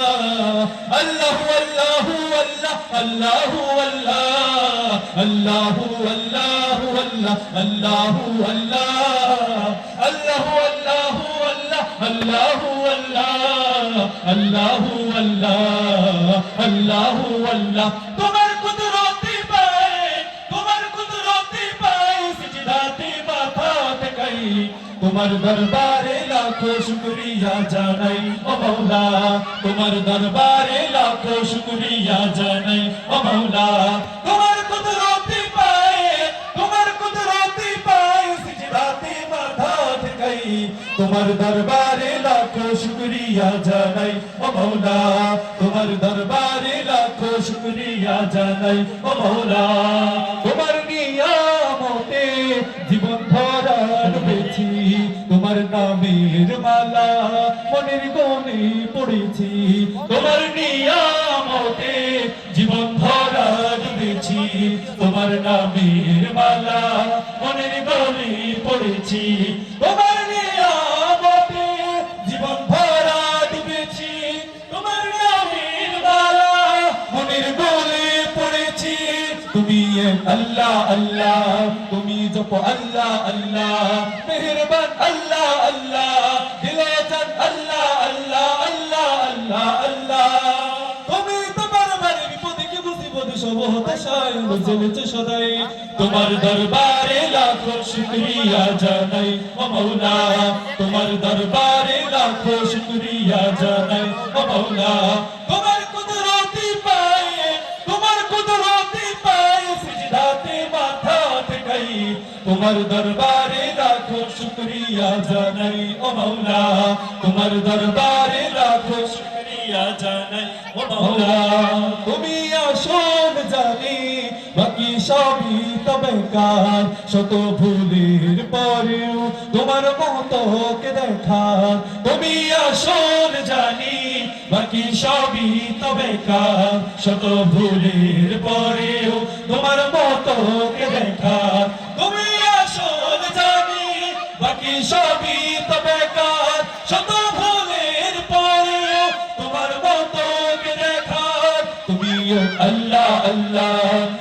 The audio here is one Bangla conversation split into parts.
আল্লাহু আল্লাহু আল্লাহ আল্লাহু আল্লাহ আল্লাহু আল্লাহু আল্লাহ আল্লাহু আল্লাহ আল্লাহু আল্লাহু আল্লাহ আল্লাহু আল্লাহ আল্লাহু আল্লাহ আল্লাহু আল্লাহ তোমার কুদরতি পায় তোমার কুদরতি পায় সিজদাতে মাথা টেকাই তোমার দরবারে লাখো শুকরিয়া জানাই ও মাওলা তোমার দরবারে লাখো শুকরিয়া জানাই ও মাওলা তোমার কুদরতি পায় সিজদাতে মাথা ঠেকাই তোমার দরবারে লাখো শুকরিয়া জানাই ও মাওলা তোমার দরবারে লাখো শুকরিয়া জানাই ও মাওলা তোমার নিয়ামতে জীবন ভরা ডুবেছি তোমার নামের মালা মনের কোণে পড়েছি তোমার নিয়ামতে জীবন ভরা ডুবেছি তোমার নামের মালা মনের কোণে পড়েছি তোমার নিয়ামতে জীবন ভরা ডুবেছি তোমার নামের মালা মনের কোণে পড়েছি তুমি আল্লাহ আল্লাহ তুমি জপ আল্লাহ আল্লাহ মেহেরবান আল্লাহ আল্লাহ দিলে জান আল্লাহ আল্লাহ আল্লাহ আল্লাহ আল্লাহ তুমি তোমার বাড়ি বিপদে কি মুসিবতে সব হতাশায় চলেছে সদাই তোমার দরবারে লাখো শুকরিয়া জানাই ও মাওলা তোমার দরবারে লাখো শুকরিয়া জানাই ও মাওলা তোমার কুদরতি পায় সিজদাতে মাথা টেকাই তোমার দরবারে লাখো শুকরিয়া জানাই ও মাওলা তোমার দরবারে লাখো শুকরিয়া জানাই ও মাওলা তুমি আসল জানি বাকি সবই তবে কার শত ভুলের পরেও তোমার মতো কে দেখা তুমি আসল জানি বাকি সবই তবে কার শত ভুলের পরেও তোমার মতো কে দেখা তুমি আসল জানি বাকি সবই তবে কার শত ভুলের পরেও তোমার মতো কে দেখা তুমি আল্লাহ আল্লাহ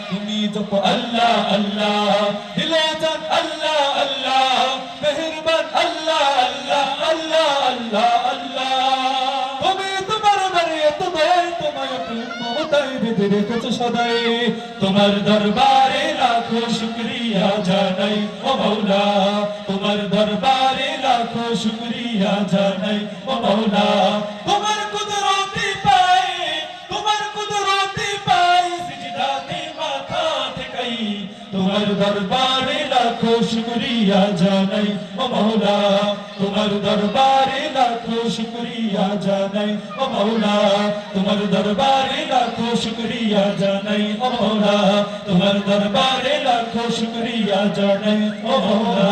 তুমি জপ আল্লাহ আল্লাহ দিলে জান আল্লাহ আল্লাহ মেহেরবান আল্লাহ আল্লাহ আল্লাহ আল্লাহ আল্লাহ তুমি তোমার বাড়িতে দয় তোমায় মমতায় বেঁধে রেখেছো সদাই তোমার দরবারে লাখো শুকরিয়া জানাই ও মাওলা তোমার দরবারে লাখো শুকরিয়া জানাই ও মাওলা তোমার কুদরতি পায় সিজদাতে মাথা টেকাই তোমার দরবারে লাখো শুকরিয়া জানাই ও মাওলা তোমার দরবারে লাখো শুকরিয়া জানাই ও মাওলা তোমার দরবারে লাখো শুকরিয়া জানাই ও মাওলা তোমার দরবারে লাখো শুকরিয়া জানাই ও মাওলা